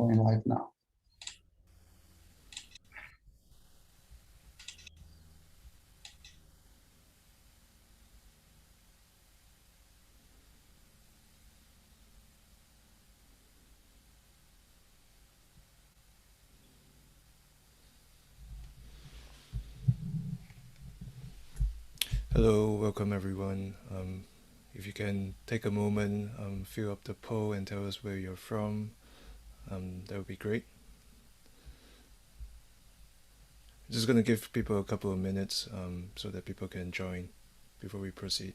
going live now. Hello, welcome everyone. If you can take a moment, fill up the poll and tell us where you're from, that would be great. Just gonna give people a couple of minutes so that people can join before we proceed.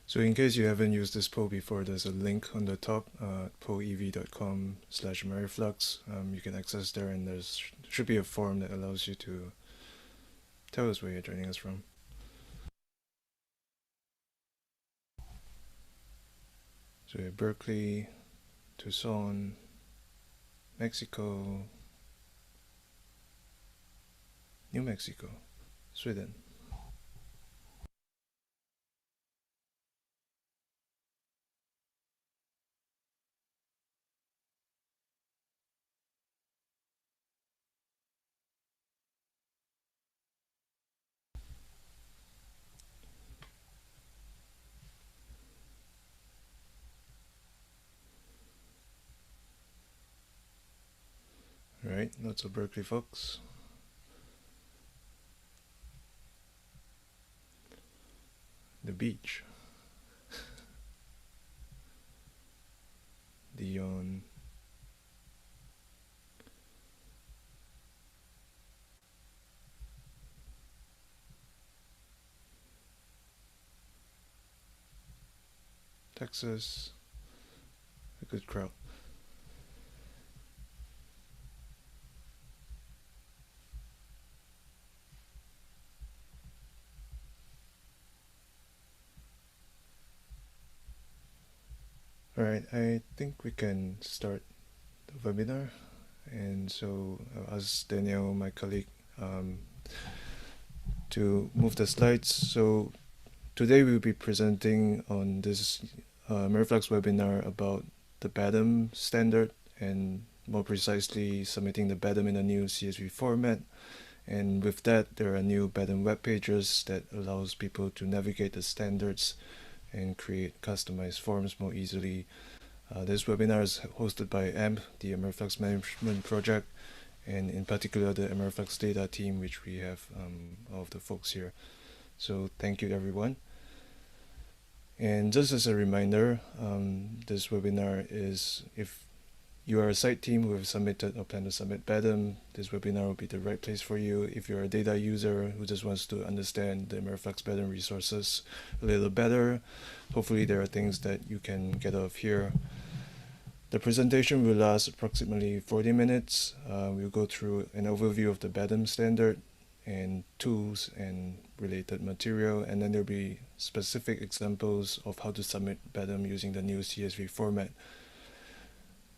So in case you haven't used this poll before, there's a link on the top, pollev.com/AmeriFlux. You can access there, and there should be a form that allows you to tell us where you're joining us from. So Berkeley, Tucson, Mexico, New Mexico, Sweden. Right, lots of Berkeley folks. The beach. Dion. Texas. A good crowd. Alright, I think we can start the webinar. And so I'll ask Daniel, my colleague, to move the slides. So today we'll be presenting on this AmeriFlux webinar about the BADM standard, and more precisely submitting the BADM in a new CSV format. And with that, there are new BADM web pages that allows people to navigate the standards and create customized forms more easily. This webinar is hosted by AMP, the AmeriFlux Management Project, and in particular the AmeriFlux data team, which we have all of the folks here. So thank you everyone. And just as a reminder, this webinar is, if you are a site team who have submitted or plan to submit BADM, this webinar will be the right place for you. If you're a data user who just wants to understand the AmeriFlux BADM resources a little better, hopefully there are things that you can get out of here. The presentation will last approximately 40 minutes. We'll go through an overview of the BADM standard and tools and related material, and then there'll be specific examples of how to submit BADM using the new CSV format.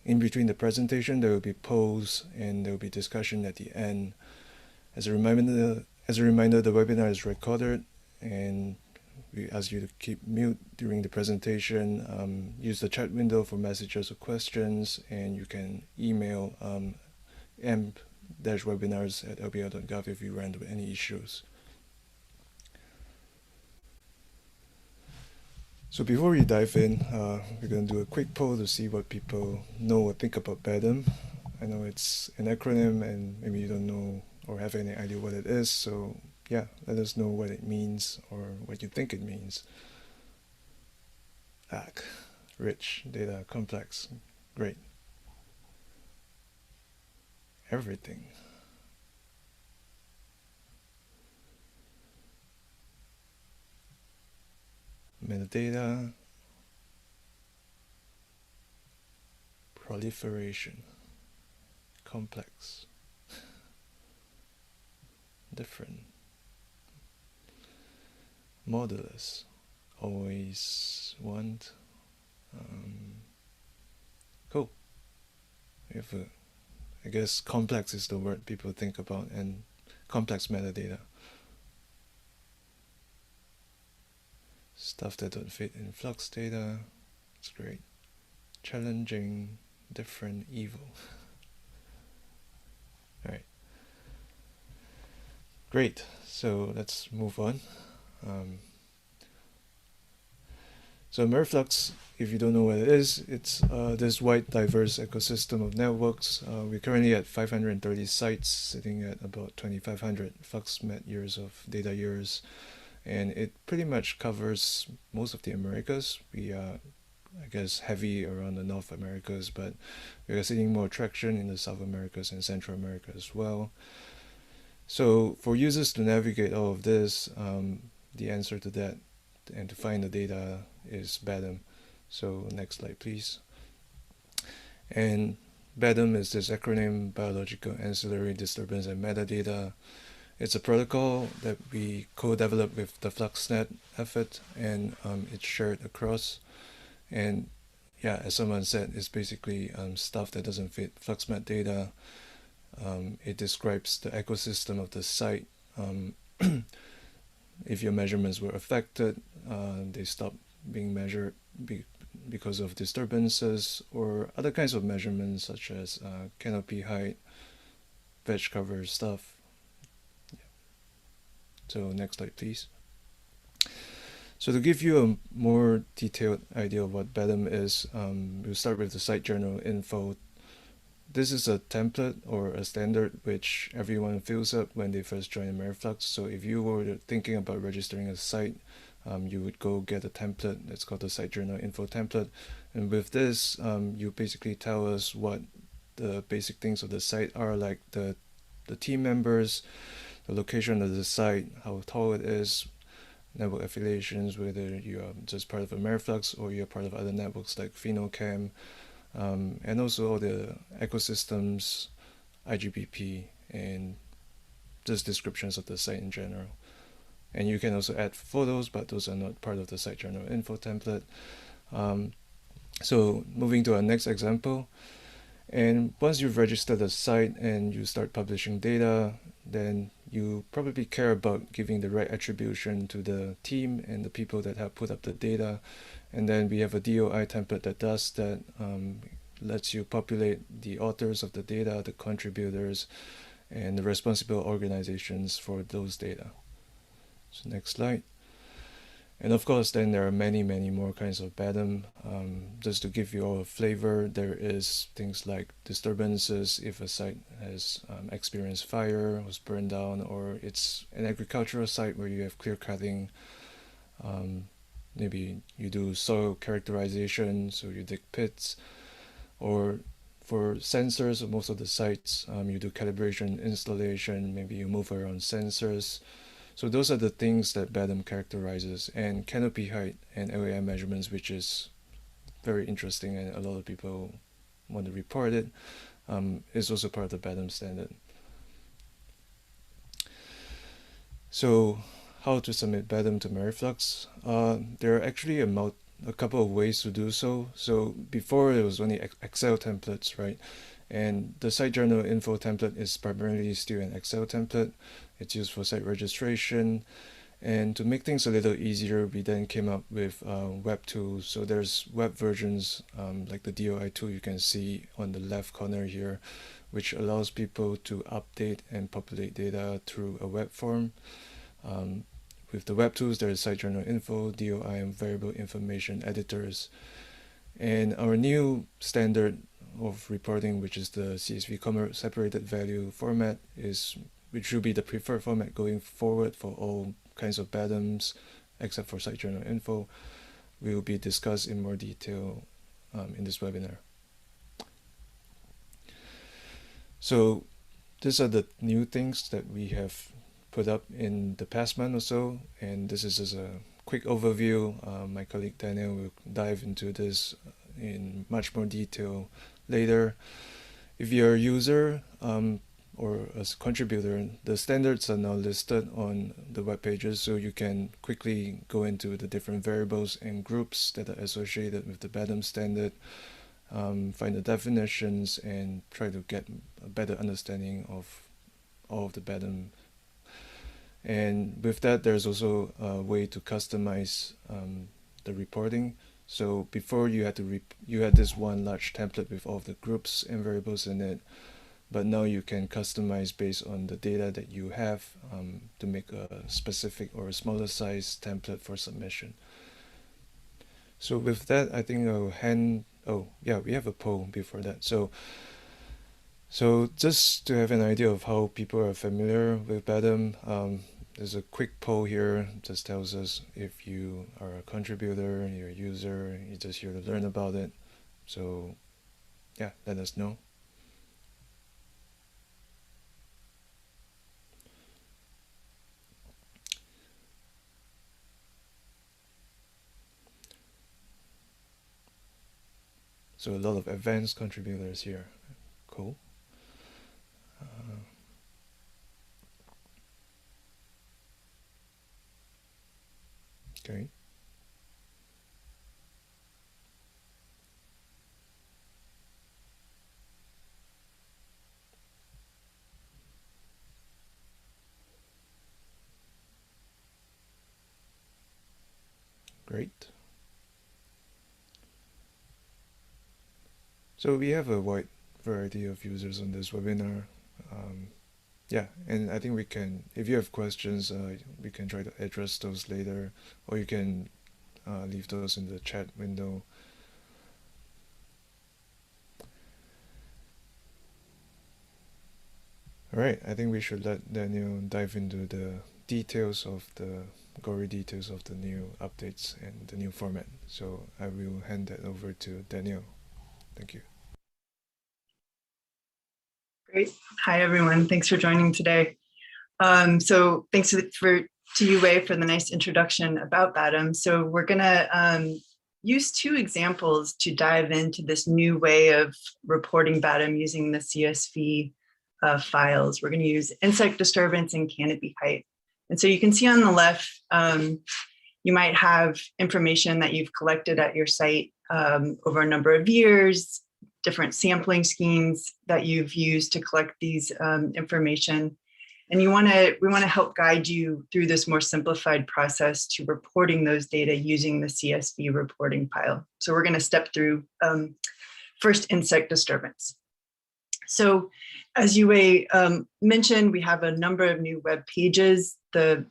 In between the presentation, there will be polls and there will be discussion at the end. As a reminder, the webinar is recorded, and we ask you to keep mute during the presentation. Use the chat window for messages or questions, and you can email amp-webinars@lbl.gov if you run into any issues. So before we dive in, we're going to do a quick poll to see what people know or think about BADM. I know it's an acronym and maybe you don't know or have any idea what it is, so yeah, let us know what it means or what you think it means. Rich, data, complex, great. Everything. Metadata. proliferation, complex, different, modulus, always want. Cool. We have I guess complex is the word people think about, and complex metadata. Stuff that don't fit in flux data. It's great. Challenging, different, evil. Alright. Great. So let's move on. So AmeriFlux, if you don't know what it is, it's this wide, diverse ecosystem of networks. We're currently at 530 sites, sitting at about 2,500 FluxMet years of data years, and it pretty much covers most of the Americas. We are, I guess, heavy around the North Americas, but we are seeing more traction in the South Americas and Central America as well. So for users to navigate all of this, the answer to that and to find the data is BADM. So next slide, please. And BADM is this acronym: Biological, Ancillary, Disturbance, and Metadata. It's a protocol that we co-developed with the FluxNet effort, and it's shared across. And yeah, as someone said, it's basically stuff that doesn't fit FluxMet data. It describes the ecosystem of the site. If your measurements were affected, they stop being measured because of disturbances or other kinds of measurements such as canopy height, veg cover stuff. Yeah. So next slide, please. So to give you a more detailed idea of what BADM is, we'll start with the site journal info. This is a template or a standard which everyone fills up when they first join AmeriFlux. So if you were thinking about registering a site, you would go get a template that's called the site journal info template. And with this, you basically tell us what the basic things of the site are, like the team members, the location of the site, how tall it is, network affiliations, whether you are just part of AmeriFlux or you're part of other networks like PhenoCam, and also all the ecosystems, IGBP, and just descriptions of the site in general. And you can also add photos, but those are not part of the site journal info template. So moving to our next example, and once you've registered a site and you start publishing data, then you probably care about giving the right attribution to the team and the people that have put up the data. And then we have a DOI template that does that, lets you populate the authors of the data, the contributors, and the responsible organizations for those data. So next slide. And of course, then there are many, many more kinds of BADM. Just to give you all a flavor, there is things like disturbances if a site has experienced fire, was burned down, or it's an agricultural site where you have clear cutting. Maybe you do soil characterization, so you dig pits, or for sensors of most of the sites, you do calibration, installation, maybe you move around sensors. So those are the things that BADM characterizes, and canopy height and LAM measurements, which is very interesting and a lot of people want to report it, is also part of the BADM standard. So how to submit BADM to AmeriFlux? There are actually a couple of ways to do so. So before it was only Excel templates, right? And the site journal info template is primarily still an Excel template. It's used for site registration. And to make things a little easier, we then came up with web tools. So there's web versions like the DOI tool you can see on the left corner here, which allows people to update and populate data through a web form. With the web tools, there is site journal info, DOI, and variable information editors. And our new standard of reporting, which is the CSV comma separated value format, which will be the preferred format going forward for all kinds of BADMs except for site journal info, will be discussed in more detail in this webinar. So these are the new things that we have put up in the past month or so, and this is just a quick overview. My colleague Daniel will dive into this in much more detail later. If you're a user or a contributor, the standards are now listed on the web pages, so you can quickly go into the different variables and groups that are associated with the BADM standard, find the definitions, and try to get a better understanding of all of the BADM. And with that, there's also a way to customize the reporting. So before you had this one large template with all of the groups and variables in it, but now you can customize based on the data that you have to make a specific or a smaller size template for submission. So with that, I think I'll oh yeah, we have a poll before that. So just to have an idea of how people are familiar with BADM, there's a quick poll here. It just tells us if you are a contributor, you're a user, you're just here to learn about it. So yeah, let us know. So a lot of advanced contributors here. Cool. Okay. Great. So we have a wide variety of users on this webinar. Yeah, and I think we can, if you have questions, we can try to address those later, or you can leave those in the chat window. All right, I think we should let Daniel dive into the details of the gory details of the new updates and the new format. So I will hand that over to Daniel. Thank you. Great. Hi, everyone. Thanks for joining today. So thanks to you, Wei, for the nice introduction about BADM. So we're going to use two examples to dive into this new way of reporting BADM using the CSV files. We're going to use insect disturbance and canopy height. And so you can see on the left, you might have information that you've collected at your site over a number of years, different sampling schemes that you've used to collect these information. And we want to help guide you through this more simplified process to reporting those data using the CSV reporting pile. So we're going to step through first insect disturbance. So as you mentioned, we have a number of new web pages. The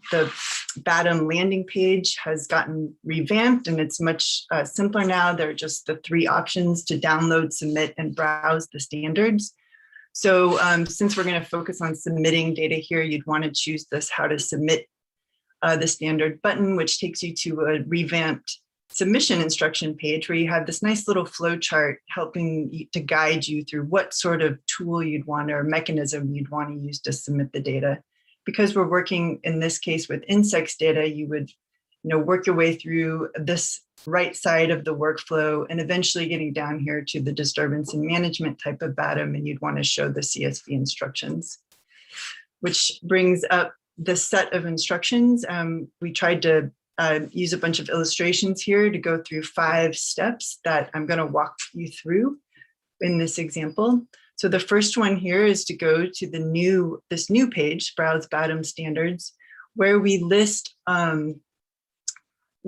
BADM landing page has gotten revamped and it's much simpler now. There are just the three options to download, submit, and browse the standards. So since we're going to focus on submitting data here, you'd want to choose this how to submit the standard button, which takes you to a revamped submission instruction page where you have this nice little flow chart helping to guide you through what sort of tool you'd want or mechanism you'd want to use to submit the data. Because we're working in this case with insects data, you would work your way through this right side of the workflow and eventually getting down here to the disturbance and management type of BADM, and you'd want to show the CSV instructions, which brings up the set of instructions. We tried to use a bunch of illustrations here to go through 5 steps that I'm going to walk you through in this example. So the first one here is to go to this new page, Browse BADM Standards, where we list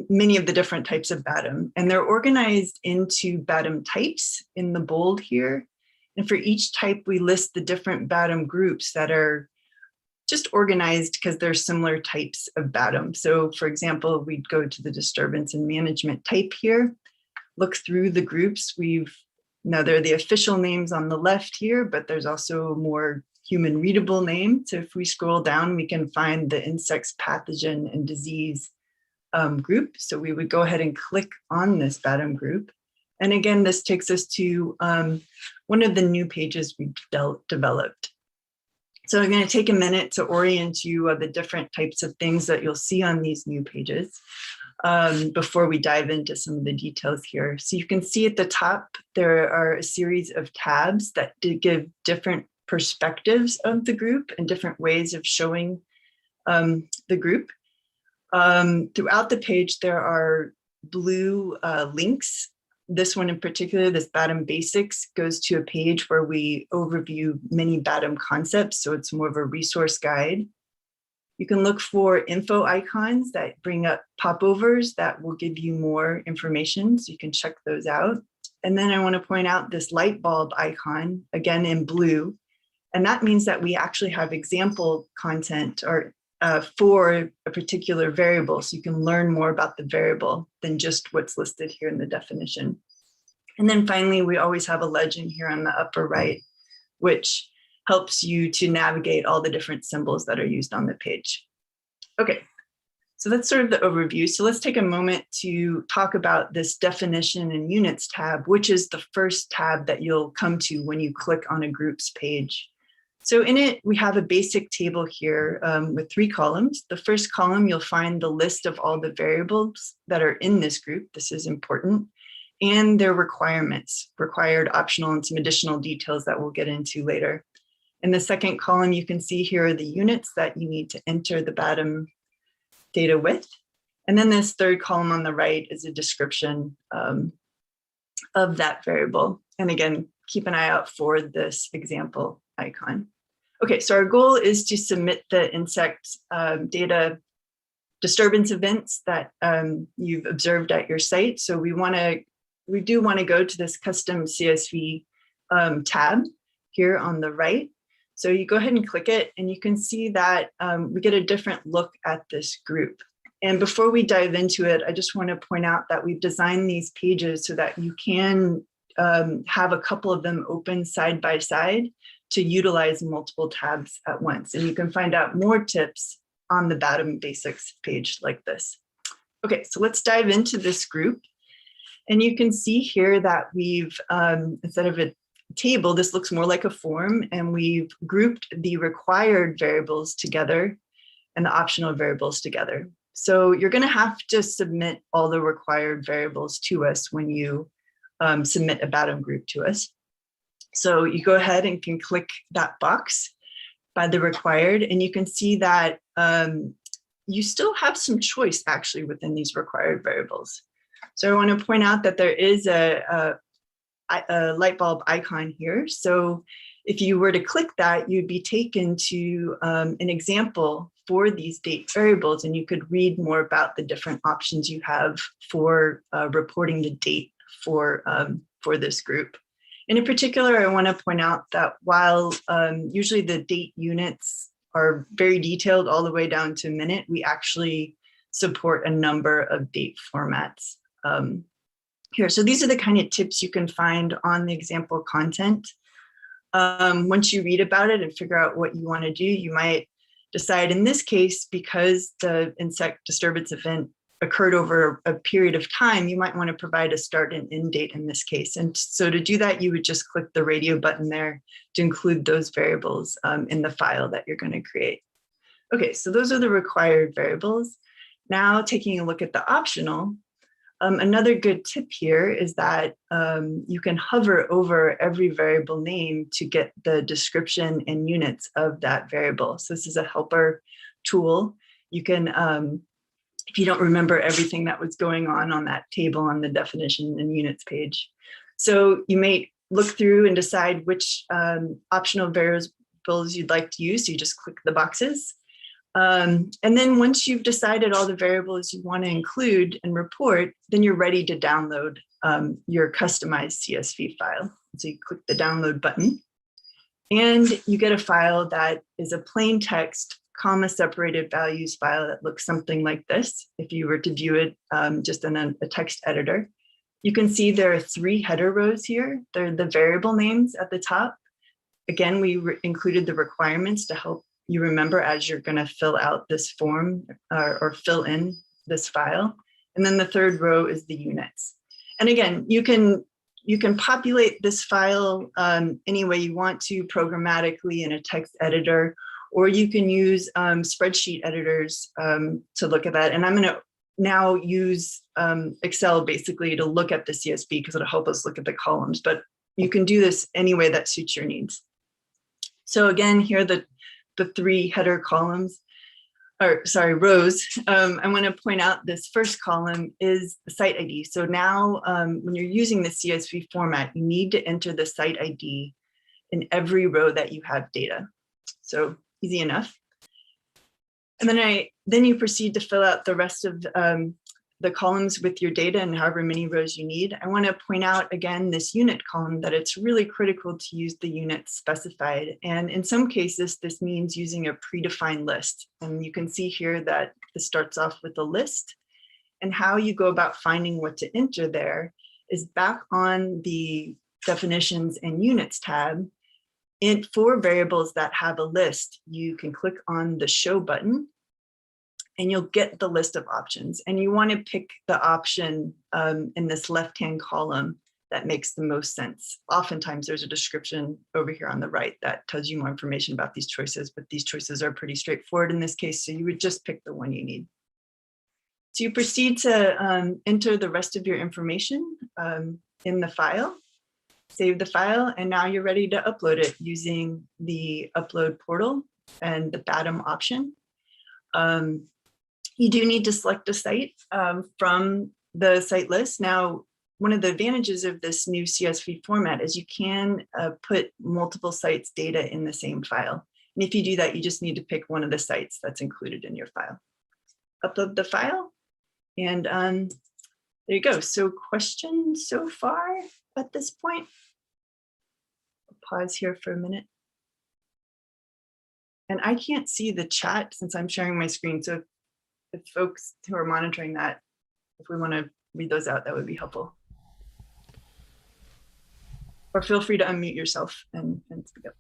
many of the different types of BADM, and they're organized into BADM types in the bold here. And for each type, we list the different BADM groups that are just organized because they're similar types of BADM. So for example, we'd go to the disturbance and management type here, look through the groups. Now they're the official names on the left here, but there's also a more human readable name. So if we scroll down, we can find the insects pathogen and disease group. So we would go ahead and click on this BADM group. And again, this takes us to one of the new pages we developed. So I'm going to take a minute to orient you of the different types of things that you'll see on these new pages. before we dive into some of the details here. So you can see at the top, there are a series of tabs that give different perspectives of the group and different ways of showing the group. Throughout the page, there are blue links. This one in particular, this BADM Basics, goes to a page where we overview many BADM concepts, so it's more of a resource guide. You can look for info icons that bring up popovers that will give you more information, so you can check those out. And then I want to point out this light bulb icon, again in blue, and that means that we actually have example content or for a particular variable, so you can learn more about the variable than just what's listed here in the definition. And then finally, we always have a legend here on the upper right, which helps you to navigate all the different symbols that are used on the page. Okay, so that's sort of the overview. So let's take a moment to talk about this definition and units tab, which is the first tab that you'll come to when you click on a group's page. So in it, we have a basic table here with 3 columns. The first column, you'll find the list of all the variables that are in this group. This is important. And their requirements, required, optional, and some additional details that we'll get into later. In the second column, you can see here are the units that you need to enter the BADM data with. And then this third column on the right is a description of that variable. And again, keep an eye out for this example icon. Okay, so our goal is to submit the insect data disturbance events that you've observed at your site. So we do want to go to this custom CSV tab here on the right. So you go ahead and click it, and you can see that we get a different look at this group. And before we dive into it, I just want to point out that we've designed these pages so that you can have a couple of them open side by side to utilize multiple tabs at once. And you can find out more tips on the BADM Basics page like this. Okay, so let's dive into this group. And you can see here that we've, instead of a table, this looks more like a form, and we've grouped the required variables together and the optional variables together. So you're going to have to submit all the required variables to us when you submit a BADM group to us. So you go ahead and can click that box by the required, and you can see that you still have some choice actually within these required variables. So I want to point out that there is a light bulb icon here. So if you were to click that, you'd be taken to an example for these date variables, and you could read more about the different options you have for reporting the date for this group. And in particular, I want to point out that while usually the date units are very detailed all the way down to minute, we actually support a number of date formats here. So these are the kind of tips you can find on the example content. Once you read about it and figure out what you want to do, you might decide in this case, because the insect disturbance event occurred over a period of time, you might want to provide a start and end date in this case. And so to do that, you would just click the radio button there to include those variables in the file that you're going to create. Okay, so those are the required variables. Now taking a look at the optional, another good tip here is that you can hover over every variable name to get the description and units of that variable. So this is a helper tool. You can, if you don't remember everything that was going on that table on the definition and units page. So you may look through and decide which optional variables you'd like to use. So you just click the boxes. And then once you've decided all the variables you want to include and report, then you're ready to download your customized CSV file. So you click the download button, and you get a file that is a plain text, comma separated values file that looks something like this. If you were to view it just in a text editor, you can see there are 3 header rows here. They're the variable names at the top. Again, we included the requirements to help you remember as you're going to fill out this form or fill in this file. And then the third row is the units. And again, you can populate this file any way you want to, programmatically in a text editor, or you can use spreadsheet editors to look at that. And I'm going to now use Excel basically to look at the CSV because it'll help us look at the columns, but you can do this any way that suits your needs. So again, here are the three header columns, or sorry, rows. I want to point out this first column is the site ID. So now when you're using the CSV format, you need to enter the site ID in every row that you have data. So easy enough. And then you proceed to fill out the rest of the columns with your data and however many rows you need. I want to point out again this unit column that it's really critical to use the units specified. And in some cases, this means using a predefined list. And you can see here that this starts off with a list. And how you go about finding what to enter there is back on the definitions and units tab. For variables that have a list, you can click on the show button and you'll get the list of options. And you want to pick the option in this left-hand column that makes the most sense. Oftentimes there's a description over here on the right that tells you more information about these choices, but these choices are pretty straightforward in this case. So you would just pick the one you need. So you proceed to enter the rest of your information in the file, save the file, and now you're ready to upload it using the upload portal and the BADM option. You do need to select a site from the site list. Now, one of the advantages of this new CSV format is you can put multiple sites data in the same file. And if you do that, you just need to pick one of the sites that's included in your file. Upload the file, and there you go. So questions so far at this point? I'll pause here for a minute. And I can't see the chat since I'm sharing my screen. So if folks who are monitoring that, if we want to read those out, that would be helpful. Or feel free to unmute yourself and speak up.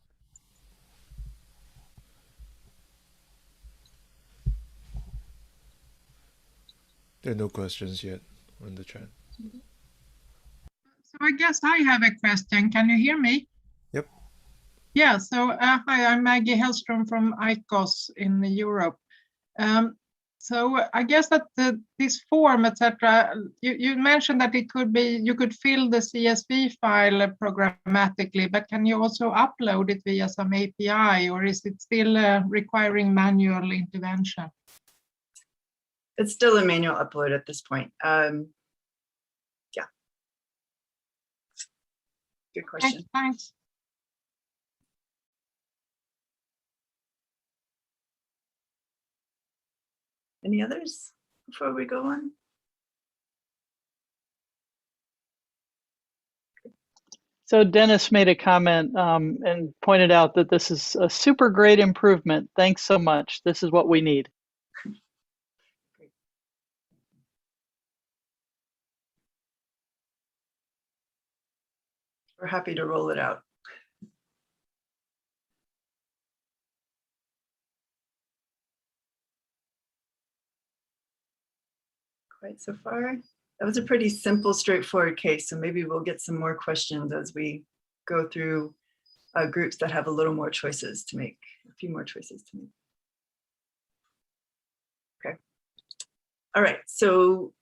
There are no questions yet on the chat. So I guess I have a question. Can you hear me? Yep. Yeah, so hi, I'm Maggie Hellstrom from ICOS in Europe. So I guess that this form, etc., you mentioned that it could be, you could fill the CSV file programmatically, but can you also upload it via some API, or is it still requiring manual intervention? It's still a manual upload at this point. Yeah. Good question. Thanks. Any others before we go on? So Dennis made a comment and pointed out that this is a super great improvement. Thanks so much. This is what we need. We're happy to roll it out. Quite so far. That was a pretty simple, straightforward case. So maybe we'll get some more questions as we go through groups that have a little more choices to make, a few more choices to make. Okay. All right. So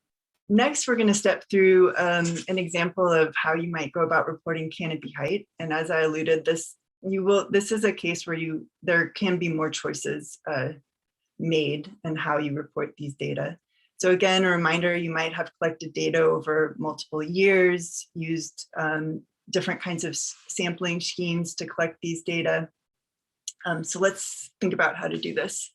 next, we're going to step through an example of how you might go about reporting canopy height. And as I alluded, this is a case where there can be more choices made in how you report these data. So again, a reminder, you might have collected data over multiple years, used different kinds of sampling schemes to collect these data. So let's think about how to do this.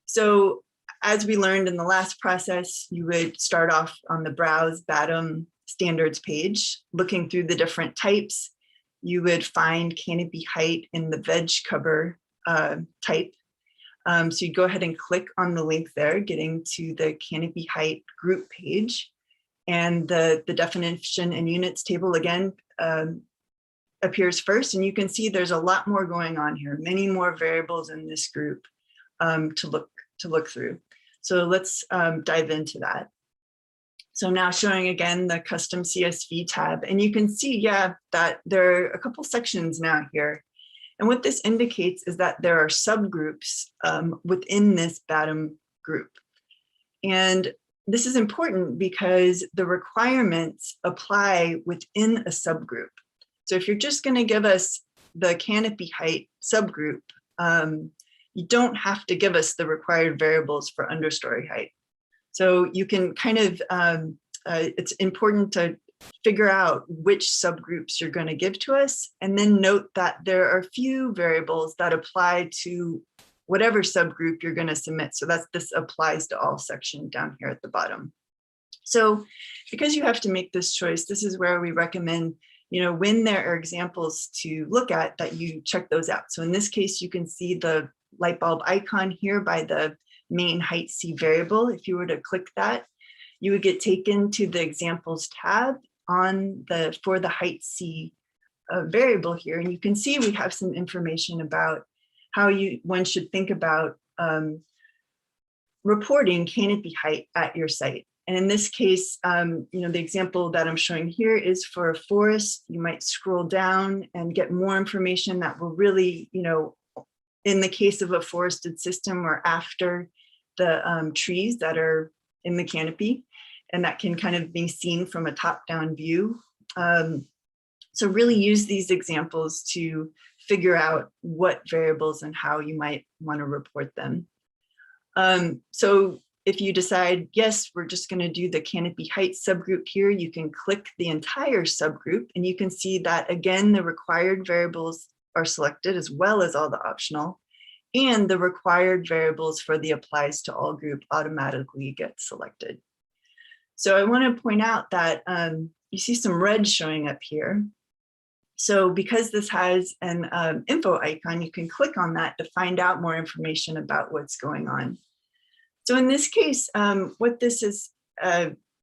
So as we learned in the last process, you would start off on the Browse BADM standards page, looking through the different types. You would find canopy height in the veg cover type. So you go ahead and click on the link there, getting to the canopy height group page. And the definition and units table again appears first. And you can see there's a lot more going on here, many more variables in this group to look through. So let's dive into that. So now showing again the custom CSV tab, and you can see, yeah, that there are a couple sections now here. And what this indicates is that there are subgroups within this BADM group. And this is important because the requirements apply within a subgroup. So if you're just going to give us the canopy height subgroup, you don't have to give us the required variables for understory height. So you can kind of, it's important to figure out which subgroups you're going to give to us, and then note that there are few variables that apply to whatever subgroup you're going to submit. So that's this applies to all section down here at the bottom. So because you have to make this choice, this is where we recommend, when there are examples to look at, that you check those out. So in this case, you can see the light bulb icon here by the main height C variable. If you were to click that, you would get taken to the examples tab for the height C variable here. And you can see we have some information about how one should think about reporting canopy height at your site. And in this case, the example that I'm showing here is for a forest. You might scroll down and get more information that will really, in the case of a forested system, or after the trees that are in the canopy, and that can kind of be seen from a top-down view. So really use these examples to figure out what variables and how you might want to report them. So if you decide, yes, we're just going to do the canopy height subgroup here, you can click the entire subgroup, and you can see that, again, the required variables are selected as well as all the optional, and the required variables for the applies to all group automatically get selected. So I want to point out that you see some red showing up here. So because this has an info icon, you can click on that to find out more information about what's going on. So in this case, what this is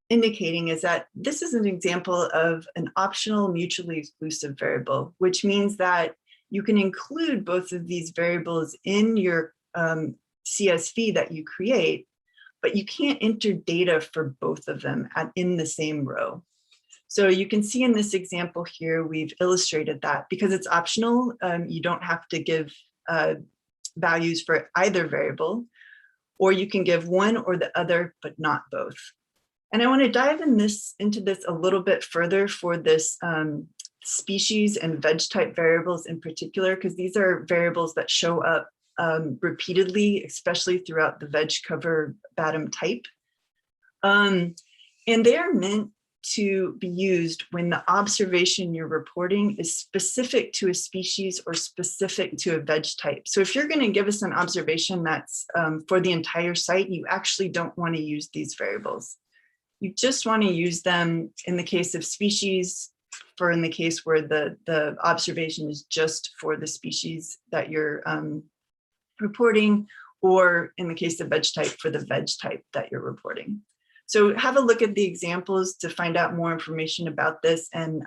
indicating is that this is an example of an optional mutually exclusive variable, which means that you can include both of these variables in your CSV that you create, but you can't enter data for both of them in the same row. So you can see in this example here, we've illustrated that because it's optional, you don't have to give values for either variable, or you can give one or the other, but not both. And I want to dive into this a little bit further for this species and veg type variables in particular, because these are variables that show up repeatedly, especially throughout the veg cover BADM type. And they are meant to be used when the observation you're reporting is specific to a species or specific to a veg type. So if you're going to give us an observation that's for the entire site, you actually don't want to use these variables. You just want to use them in the case of species, in the case where the observation is just for the species that you're reporting, or in the case of veg type, for the veg type that you're reporting. So have a look at the examples to find out more information about this, and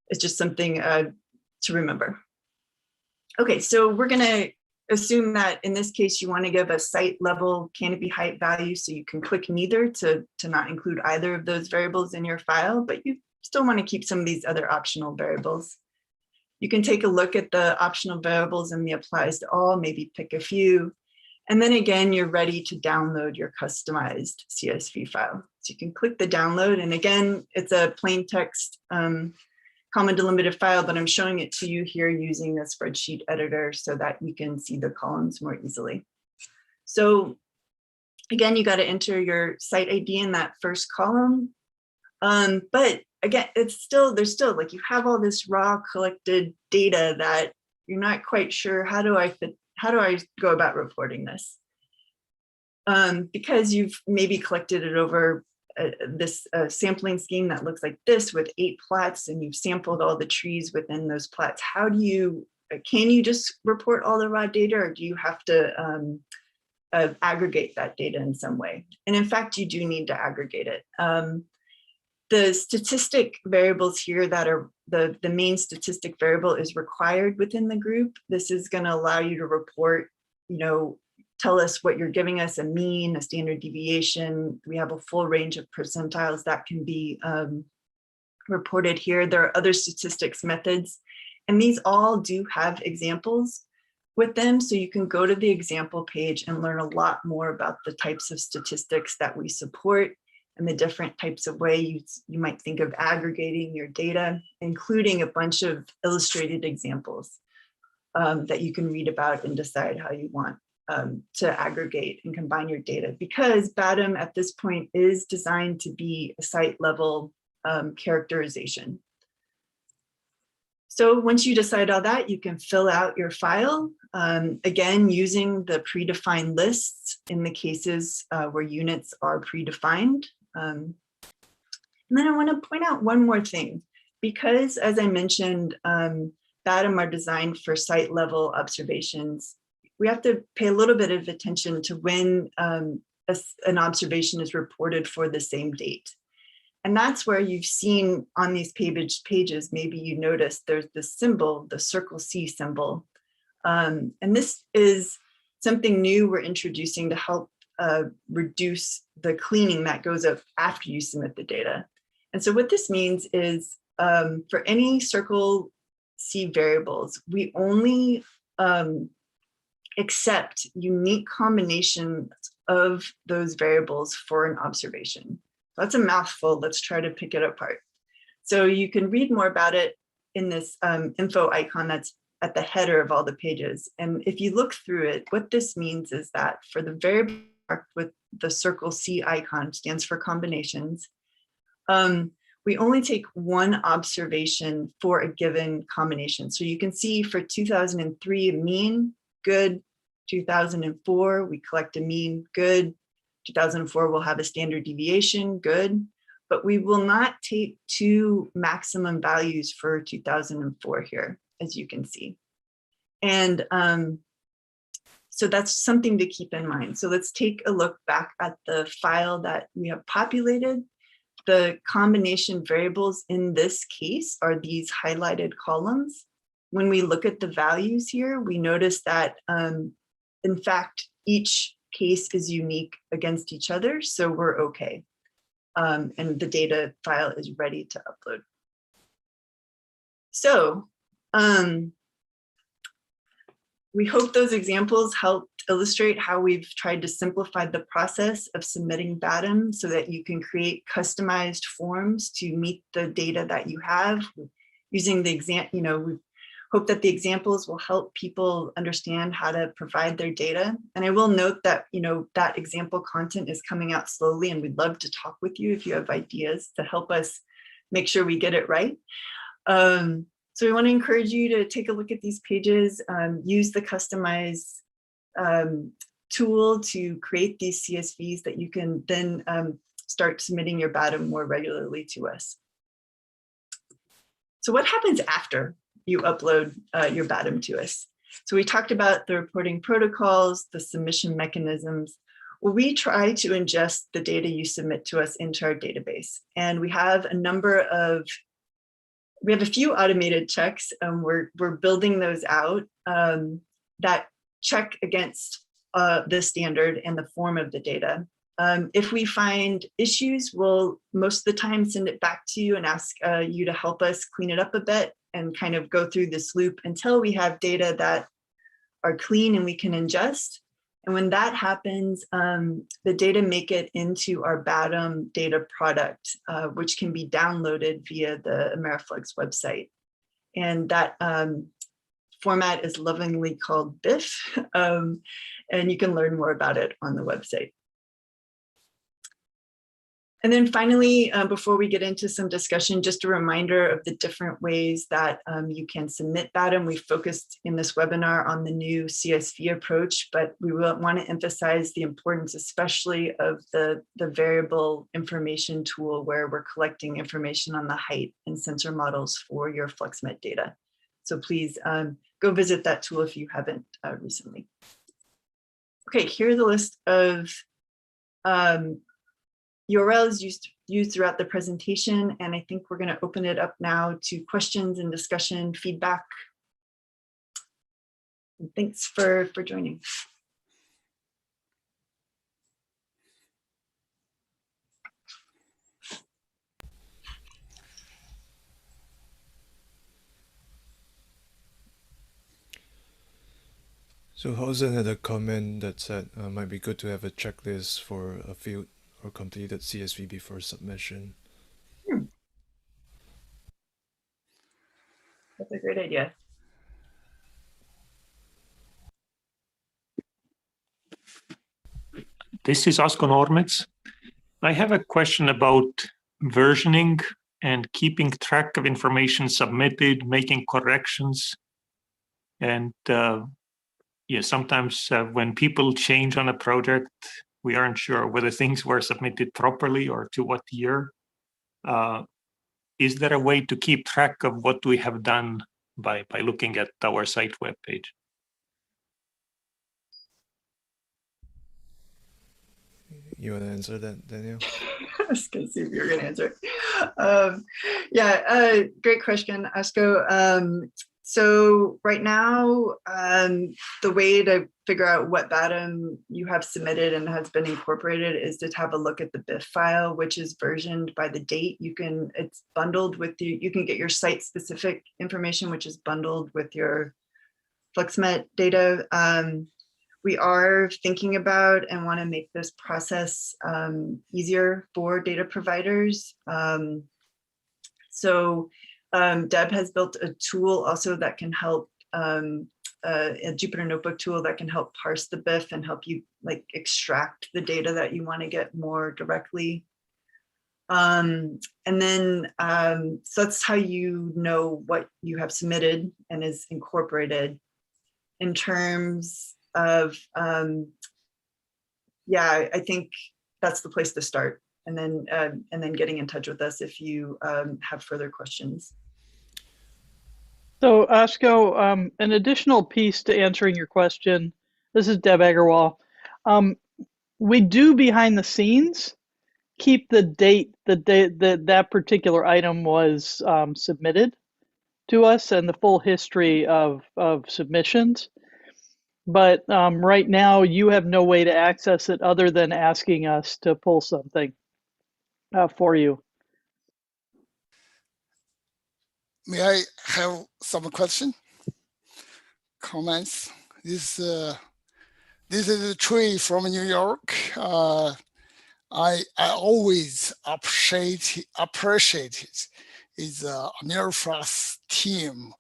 it's just something to remember. Okay, so we're going to assume that in this case you want to give a site level canopy height value, so you can click neither to not include either of those variables in your file, but you still want to keep some of these other optional variables. You can take a look at the optional variables and the applies to all, maybe pick a few. And then again, you're ready to download your customized CSV file. So you can click the download, and again, it's a plain text comma delimited file, but I'm showing it to you here using the spreadsheet editor so that you can see the columns more easily. So again, you got to enter your site ID in that first column. But again, there's still like you have all this raw collected data that you're not quite sure, how do I go about reporting this? Because you've maybe collected it over this sampling scheme that looks like this with 8 plots, and you've sampled all the trees within those plots. Can you just report all the raw data, or do you have to aggregate that data in some way? And in fact, you do need to aggregate it. The statistic variables here that are the main statistic variable is required within the group. This is going to allow you to report, tell us what you're giving us, a mean, a standard deviation. We have a full range of percentiles that can be reported here. There are other statistics methods, and these all do have examples. with them. So you can go to the example page and learn a lot more about the types of statistics that we support and the different types of ways you might think of aggregating your data, including a bunch of illustrated examples that you can read about and decide how you want to aggregate and combine your data, because BADM at this point is designed to be a site level characterization. So once you decide all that, you can fill out your file, again, using the predefined lists in the cases where units are predefined. And then I want to point out one more thing, because as I mentioned, BADM are designed for site level observations. We have to pay a little bit of attention to when an observation is reported for the same date. And that's where you've seen on these pages, maybe you noticed there's this symbol, the circle C symbol. And this is something new we're introducing to help reduce the cleaning that goes up after you submit the data. And so what this means is for any circle C variables, we only accept unique combinations of those variables for an observation. That's a mouthful. Let's try to pick it apart. So you can read more about it in this info icon that's at the header of all the pages. And if you look through it, what this means is that for the variable with the circle C icon, stands for combinations, we only take one observation for a given combination. So you can see for 2003, mean, good. 2004, we collect a mean, good. 2004 will have a standard deviation, good. But we will not take two maximum values for 2004 here, as you can see. And so that's something to keep in mind. So let's take a look back at the file that we have populated. The combination variables in this case are these highlighted columns. When we look at the values here, we notice that in fact, each case is unique against each other, so we're okay. And the data file is ready to upload. So we hope those examples helped illustrate how we've tried to simplify the process of submitting BADM so that you can create customized forms to meet the data that you have using the example. We hope that the examples will help people understand how to provide their data. And I will note that, that example content is coming out slowly, and we'd love to talk with you if you have ideas to help us make sure we get it right. So we want to encourage you to take a look at these pages, use the customize tool to create these CSVs that you can then start submitting your BADM more regularly to us. So what happens after you upload your BADM to us? So we talked about the reporting protocols, the submission mechanisms. Well, we try to ingest the data you submit to us into our database. And we have a few automated checks. We're building those out that check against the standard and the form of the data. If we find issues, we'll most of the time send it back to you and ask you to help us clean it up a bit and kind of go through this loop until we have data that are clean and we can ingest. And when that happens, the data make it into our BADM data product, which can be downloaded via the AmeriFlux website. And that format is lovingly called BIF, and you can learn more about it on the website. And then finally, before we get into some discussion, just a reminder of the different ways that you can submit BADM. We focused in this webinar on the new CSV approach, but we want to emphasize the importance, especially of the variable information tool, where we're collecting information on the height and sensor models for your FluxMet data. So please go visit that tool if you haven't recently. Okay, here's a list of URLs used throughout the presentation, and I think we're going to open it up now to questions and discussion, feedback. And thanks for joining. So Hausen had a comment that said might be good to have a checklist for a field or completed CSV before submission. That's a great idea. This is Asko Normets. I have a question about versioning and keeping track of information submitted, making corrections. And yeah, sometimes when people change on a project, we aren't sure whether things were submitted properly or to what year. Is there a way to keep track of what we have done by looking at our site webpage? You want to answer that, Daniel? I was going to see if you were going to answer it. Great question, Asko. So right now, the way to figure out what BADM you have submitted and has been incorporated is to have a look at the BIF file, which is versioned by the date. It's bundled with you can get your site specific information, which is bundled with your FluxMet data. We are thinking about and want to make this process easier for data providers. Deb has built a tool also that can help, a Jupyter Notebook tool that can help parse the BIF and help you like extract the data that you want to get more directly. So that's how you know what you have submitted and is incorporated. In terms of, I think that's the place to start. And then getting in touch with us if you have further questions. So Asko, an additional piece to answering your question. This is Deb Agarwal. We do behind the scenes keep the date that particular item was submitted to us and the full history of submissions. But right now you have no way to access it other than asking us to pull something for you. May I have some question, comments? This is a tree from New York. I always appreciate it. Is AmeriFlux team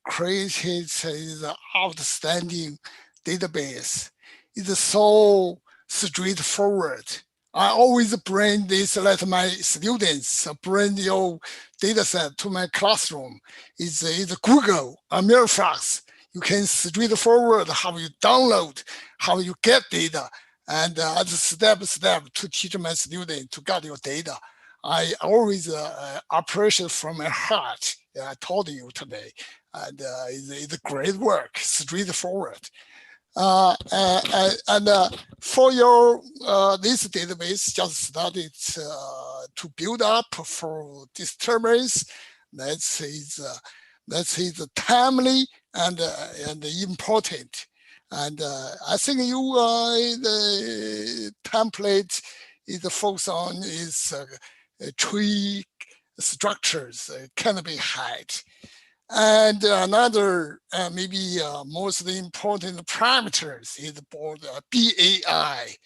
created is outstanding database. It's so straightforward. I always bring this, let my students bring your data set to my classroom. It's Google, AmeriFlux. You can straightforward how you download, how you get data, and step to teach my student to get your data. I always appreciate from my heart. I told you today, and it's great work, straightforward. For your this database just started to build up for Disturbance. That is timely and important. And I think the template is focused on is tree structures, canopy height. And another maybe most important parameters is about BAI,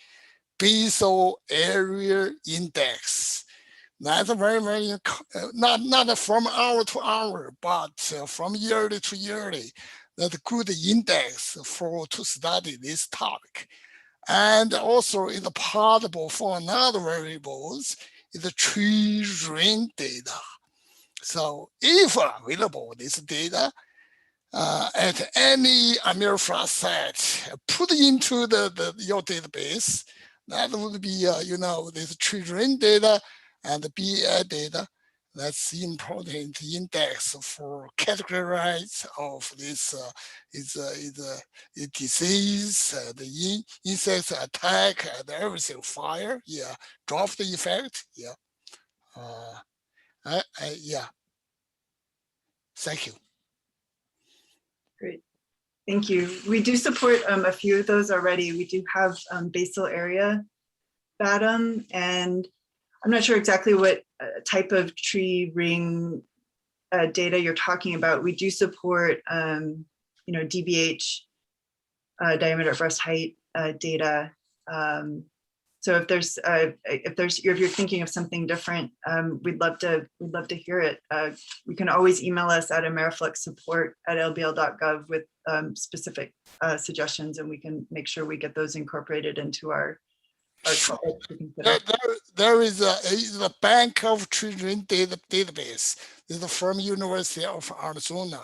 Basal Area Index. That's very, very, not from hour to hour, but from yearly to yearly. That's a good index to study this topic. And also is portable for another variables is the tree ring data. So if available, this data at any AmeriFlux site, put into your database, that would be, this tree data and the BI data. That's important index for categorize of this disease, the insect attack, and everything, fire, drop the effect, Thank you. Great. Thank you. We do support a few of those already. We do have basal area BADM, and I'm not sure exactly what type of tree ring data you're talking about. We do support, DBH diameter, breast height data. So if you're thinking of something different, we'd love to hear it. You can always email us at AmeriFlux support@lbl.gov with specific suggestions, and we can make sure we get those incorporated into our topics to consider. There is a bank of children database. This is from University of Arizona.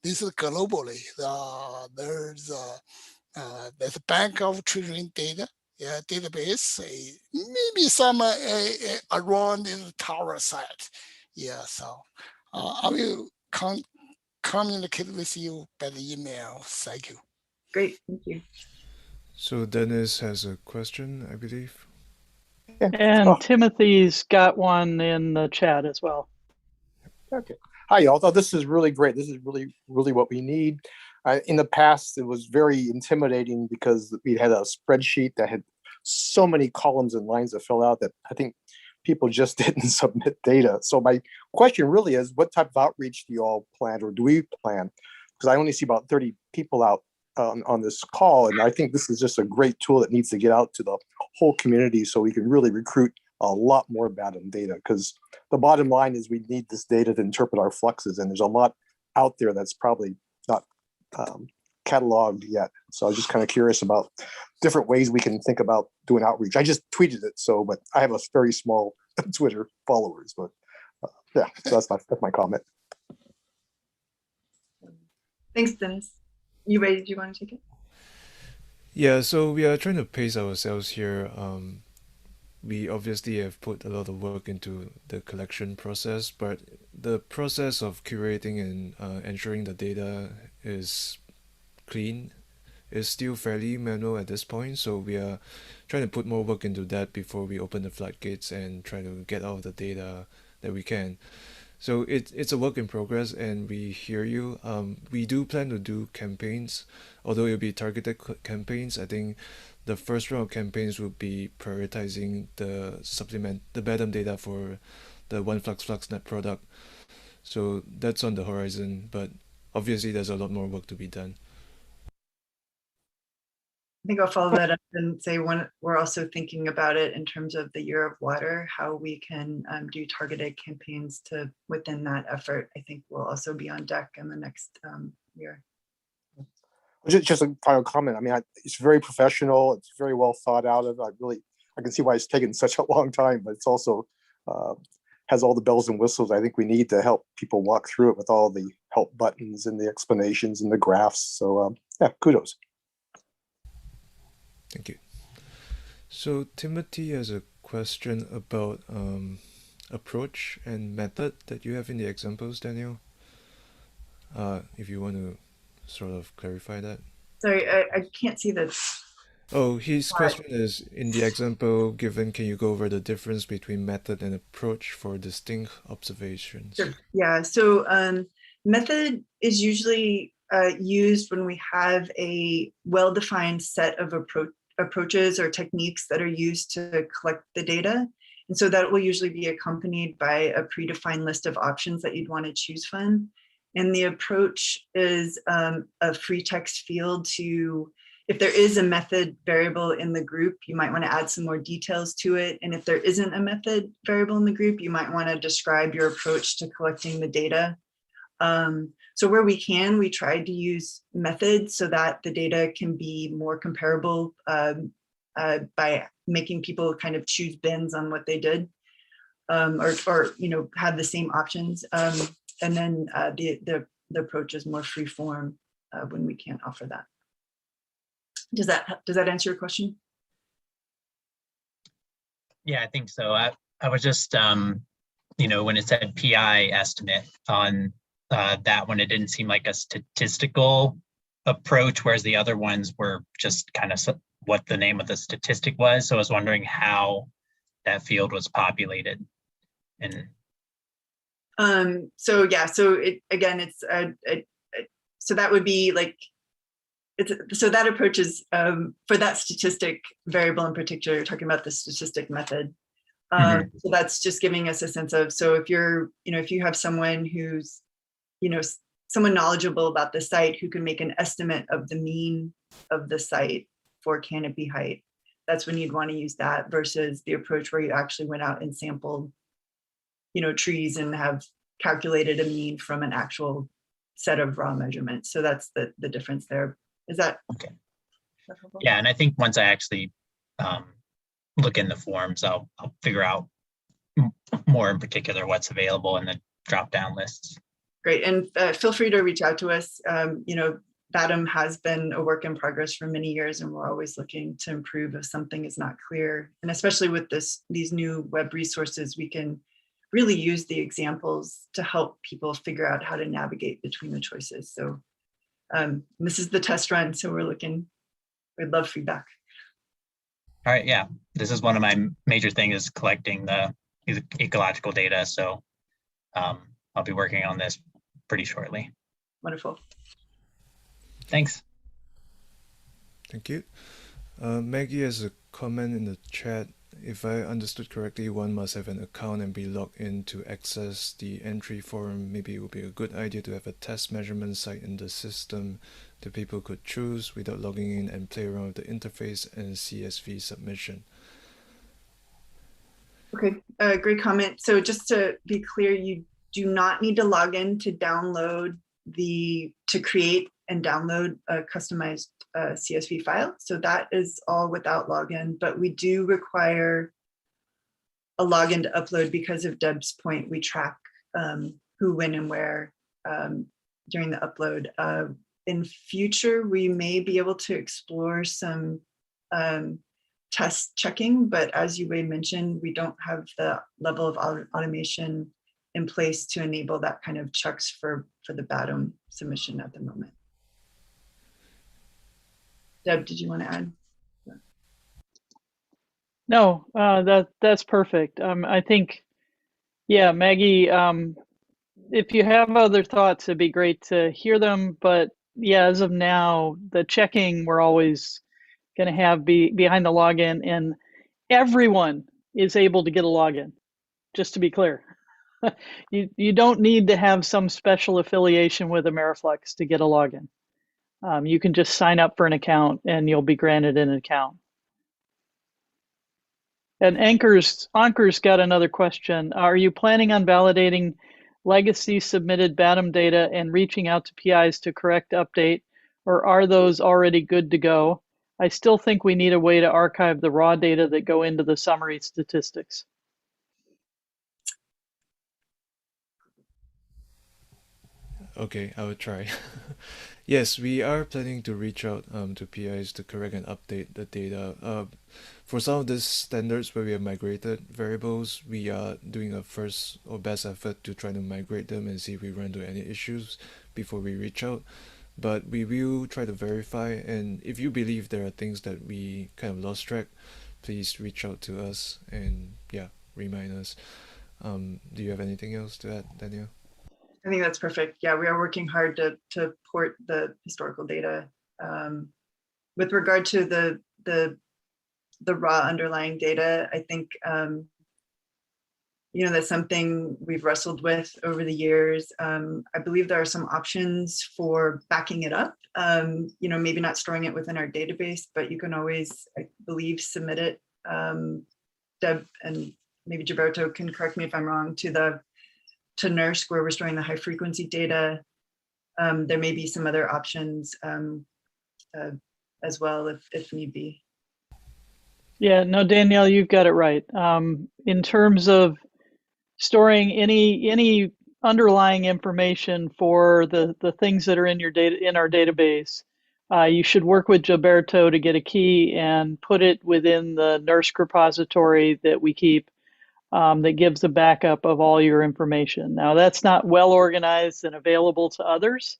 This is globally. There's a bank of children data database. Maybe some around the tower site. Yeah, so I will communicate with you by the email. Thank you. Great, thank you. So Dennis has a question, I believe. And Timothy's got one in the chat as well. Okay. Hi, y'all. This is really great. This is really what we need. In the past, it was very intimidating because we had a spreadsheet that had so many columns and lines to fill out that I think people just didn't submit data. So my question really is, what type of outreach do you all plan, or do we plan? Because I only see about 30 people out on this call, and I think this is just a great tool that needs to get out to the whole community so we can really recruit a lot more BADM data, because the bottom line is we need this data to interpret our fluxes, and there's a lot out there that's probably not cataloged yet. So I was just kind of curious about different ways we can think about doing outreach. I just tweeted it, but I have a very small Twitter followers, but yeah, so that's my comment. Thanks, Dennis. You ready? Do you want to take it? Yeah, so we are trying to pace ourselves here. We obviously have put a lot of work into the collection process, but the process of curating and ensuring the data is clean is still fairly manual at this point. So we are trying to put more work into that before we open the floodgates and try to get all the data that we can. So it's a work in progress, and we hear you. We do plan to do campaigns, although it'll be targeted campaigns. I think the first round of campaigns will be prioritizing the BADM data for the OneFluxFluxNet product. So that's on the horizon, but obviously there's a lot more work to be done. I think I'll follow that up and say we're also thinking about it in terms of the year of water, how we can do targeted campaigns within that effort. I think we'll also be on deck in the next year. Just a final comment. I mean, it's very professional. It's very well thought out. I can see why it's taken such a long time, but it's also has all the bells and whistles I think we need to help people walk through it with all the help buttons and the explanations and the graphs. So yeah, kudos. Thank you. So Timothy has a question about approach and method that you have in the examples, Daniel. If you want to sort of clarify that. Sorry, I can't see that. Oh, his question is, in the example given, can you go over the difference between method and approach for distinct observations? Sure. Yeah, so method is usually used when we have a well-defined set of approaches or techniques that are used to collect the data. And so that will usually be accompanied by a predefined list of options that you'd want to choose from. And the approach is a free text field to, if there is a method variable in the group, you might want to add some more details to it. And if there isn't a method variable in the group, you might want to describe your approach to collecting the data. So where we can, we try to use methods so that the data can be more comparable by making people kind of choose bins on what they did, or have the same options. And then the approach is more free form when we can't offer that. Does that answer your question? Yeah, I think so. I was just, when it said PI estimate on that one, it didn't seem like a statistical approach, whereas the other ones were just kind of what the name of the statistic was. So I was wondering how that field was populated. And so yeah, so so that would be like, so that approach is for that statistic variable in particular, you're talking about the statistic method. So that's just giving us a sense of, so if you're, if you have someone who's, someone knowledgeable about the site who can make an estimate of the mean of the site for canopy height. That's when you'd want to use that versus the approach where you actually went out and sampled, trees and have calculated a mean from an actual set of raw measurements. So that's the difference there. Is that okay? Yeah, and I think once I actually look in the forms, I'll figure out more in particular what's available in the drop-down lists. Great, and feel free to reach out to us. BADM has been a work in progress for many years, and we're always looking to improve if something is not clear. And especially with these new web resources, we can really use the examples to help people figure out how to navigate between the choices. So this is the test run, so we'd love feedback. All right, yeah, this is one of my major things is collecting the ecological data. So I'll be working on this pretty shortly. Wonderful. Thanks. Thank you. Maggie has a comment in the chat. If I understood correctly, one must have an account and be logged in to access the entry form. Maybe it would be a good idea to have a test measurement site in the system that people could choose without logging in and play around with the interface and CSV submission. Okay, great comment. So just to be clear, you do not need to log in to create and download a customized CSV file. So that is all without login, but we do require a login to upload because of Deb's point. We track who, when, and where during the upload. In future, we may be able to explore some test checking, but as Yue mentioned, we don't have the level of automation in place to enable that kind of checks for the BADM submission at the moment. Deb, did you want to add? No, that's perfect. I think, yeah, Maggie, if you have other thoughts, it'd be great to hear them. But yeah, as of now, the checking we're always going to have be behind the login, and everyone is able to get a login. Just to be clear, you don't need to have some special affiliation with AmeriFlux to get a login. You can just sign up for an account and you'll be granted an account. And Anchor's got another question. Are you planning on validating legacy submitted BADM data and reaching out to PIs to correct update, or are those already good to go? I still think we need a way to archive the raw data that go into the summary statistics. Okay, I will try. Yes, we are planning to reach out to PIs to correct and update the data. For some of these standards where we have migrated variables, we are doing a first or best effort to try to migrate them and see if we run into any issues before we reach out. But we will try to verify, and if you believe there are things that we kind of lost track, please reach out to us and remind us. Do you have anything else to add, Danielle? I think that's perfect. Yeah, we are working hard to port the historical data. With regard to the raw underlying data, I think that's something we've wrestled with over the years. I believe there are some options for backing it up. Maybe not storing it within our database, but you can always, I believe, submit it. Deb and maybe Gilberto can correct me if I'm wrong, to NERSC, where we're storing the high frequency data. There may be some other options as well if need be. Yeah, no, Danielle, you've got it right. In terms of storing any underlying information for the things that are in your data in our database, you should work with Gilberto to get a key and put it within the NERSC repository that we keep. That gives a backup of all your information. Now, that's not well organized and available to others,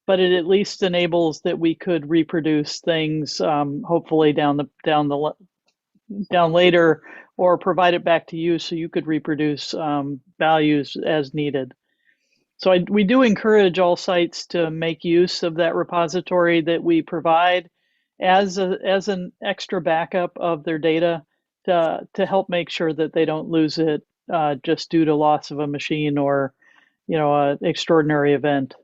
but it at least enables that we could reproduce things, hopefully down later, or provide it back to you so you could reproduce values as needed. So we do encourage all sites to make use of that repository that we provide as an extra backup of their data. To help make sure that they don't lose it just due to loss of a machine or, an extraordinary event.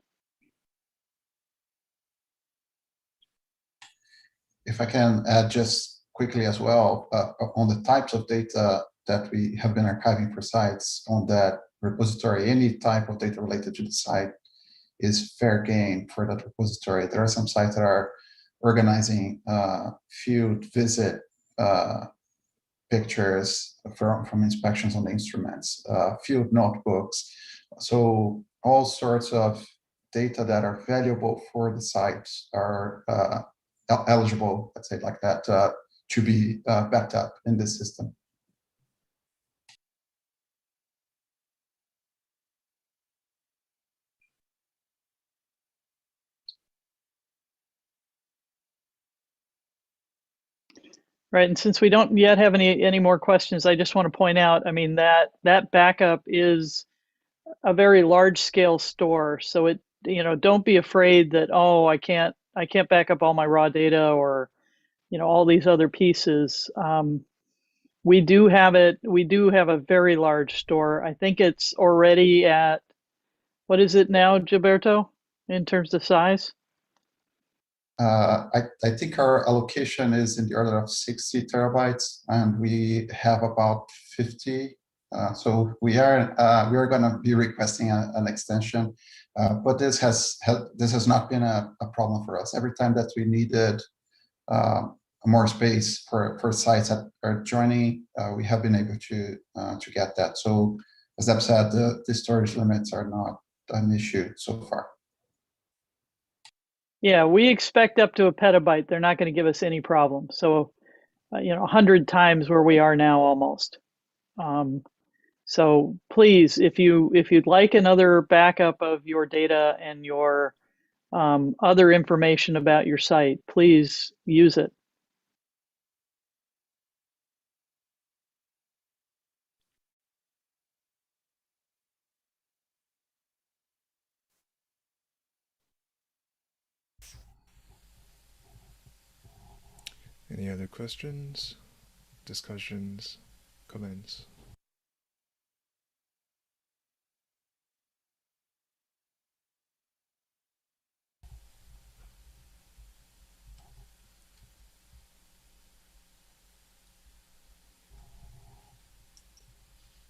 if I can add just quickly as well, on the types of data that we have been archiving for sites on that repository, any type of data related to the site is fair game for that repository. There are some sites that are organizing field visit pictures from inspections on the instruments, field notebooks. So all sorts of data that are valuable for the site are eligible, let's say like that, to be backed up in this system. Right, and since we don't yet have any more questions, I just want to point out, I mean, that backup is a very large scale store. So it, don't be afraid that, oh, I can't back up all my raw data or, all these other pieces. We do have it. We do have a very large store. I think it's already at, what is it now, Gilberto, in terms of size? I think our allocation is in the order of 60 terabytes, and we have about 50. So we are going to be requesting an extension, but this has not been a problem for us. Every time that we needed more space for sites that are joining, we have been able to get that. So as Deb said, the storage limits are not an issue so far. Yeah, we expect up to a petabyte. They're not going to give us any problem. So, 100 times where we are now almost. So please, if you'd like another backup of your data and your other information about your site, please use it. Any other questions, discussions, comments?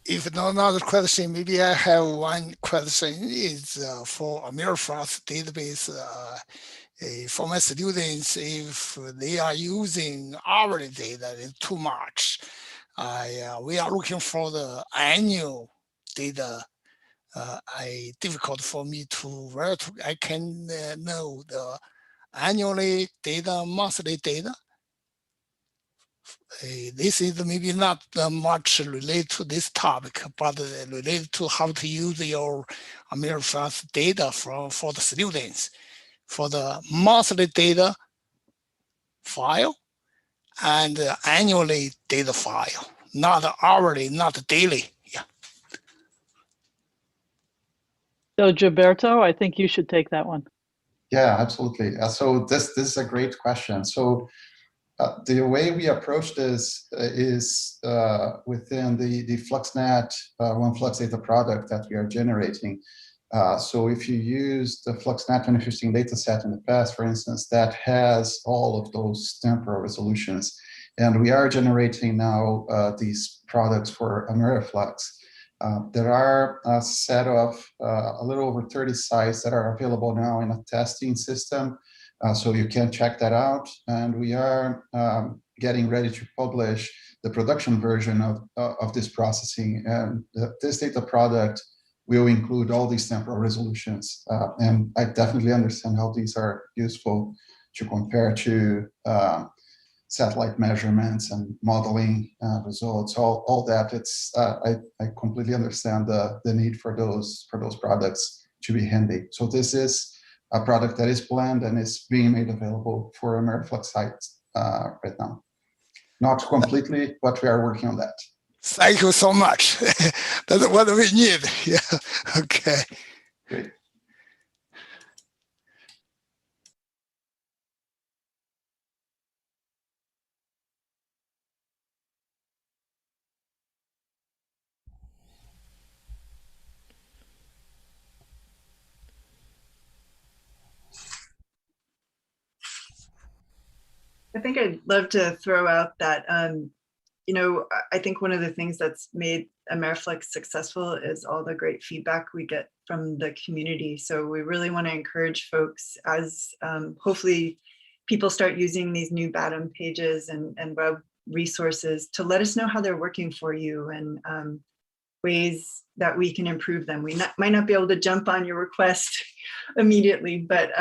If not another question, maybe I have one question. Is for AmeriFlux database for my students, if they are using hourly data, it's too much. We are looking for the annual data. Difficult for me to where I can know the annually data, monthly data. This is maybe not much related to this topic, but related to how to use your AmeriFlux data for the students, for the monthly data file and annually data file, not hourly, not daily. Yeah. So Gilberto, I think you should take that one. Yeah, absolutely. So this is a great question. So the way we approach this is within the FluxNet OneFlux data product that we are generating. So if you use the FluxNet 2015 data set in the past, for instance, that has all of those temporal resolutions. And we are generating now these products for AmeriFlux. There are a set of a little over 30 sites that are available now in a testing system. So you can check that out. And we are getting ready to publish the production version of this processing. And this data product will include all these temporal resolutions. And I definitely understand how these are useful to compare to satellite measurements and modeling results, all that. It's I completely understand the need for those products to be handy. So this is a product that is planned and is being made available for AmeriFlux sites right now. Not completely, but we are working on that. Thank you so much. That's what we need. Yeah. Okay. Great. I think I'd love to throw out that, you know, I think one of the things that's made AmeriFlux successful is all the great feedback we get from the community. So we really want to encourage folks as hopefully people start using these new BADM pages and web resources to let us know how they're working for you and ways that we can improve them. We might not be able to jump on your request immediately, but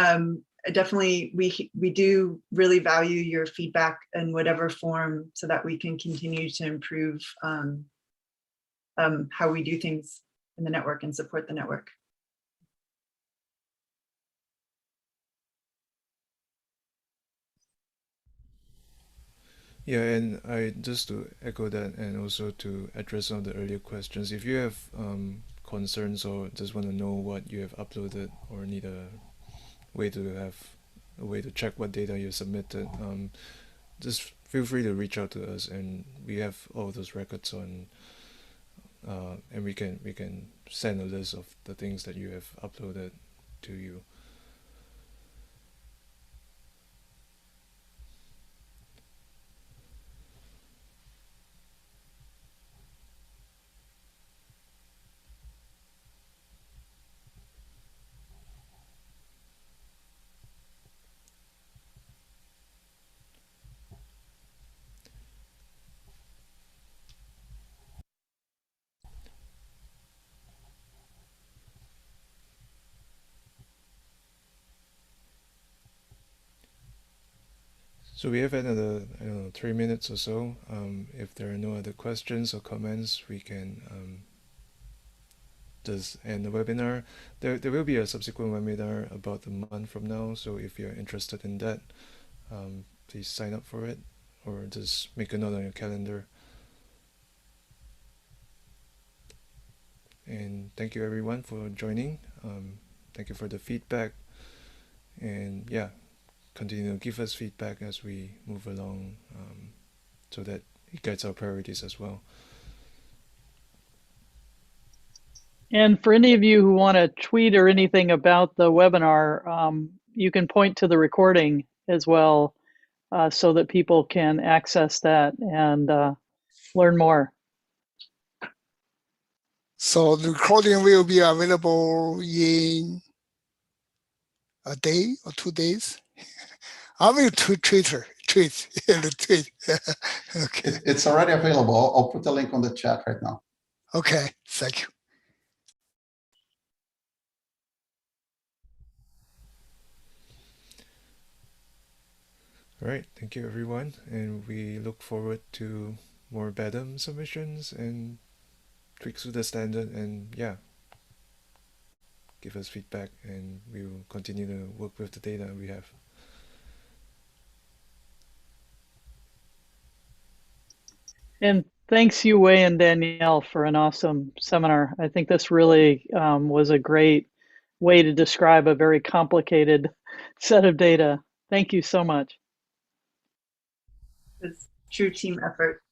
definitely we do really value your feedback in whatever form so that we can continue to improve how we do things in the network and support the network. Yeah, and I just to echo that and also to address some of the earlier questions, if you have concerns or just want to know what you have uploaded or need a way to check what data you submitted, just feel free to reach out to us, and we have all those records on, and we can send a list of the things that you have uploaded to you. So we have another, I don't know, 3 minutes or so. If there are no other questions or comments, we can just end the webinar. There will be a subsequent webinar about a month from now. So if you're interested in that, please sign up for it or just make a note on your calendar. And thank you everyone for joining. Thank you for the feedback. And yeah, continue to give us feedback as we move along, so that it guides our priorities as well. And for any of you who want to tweet or anything about the webinar, you can point to the recording as well, so that people can access that and learn more. So the recording will be available in a day or 2 days. I will tweet. Okay. It's already available. I'll put the link on the chat right now. Okay, thank you. All right, thank you everyone, and we look forward to more BADM submissions and tweaks to the standard, and yeah, give us feedback and we will continue to work with the data we have. And thanks you, Wei and Danielle, for an awesome seminar. I think this really was a great way to describe a very complicated set of data. Thank you so much. It's true team effort.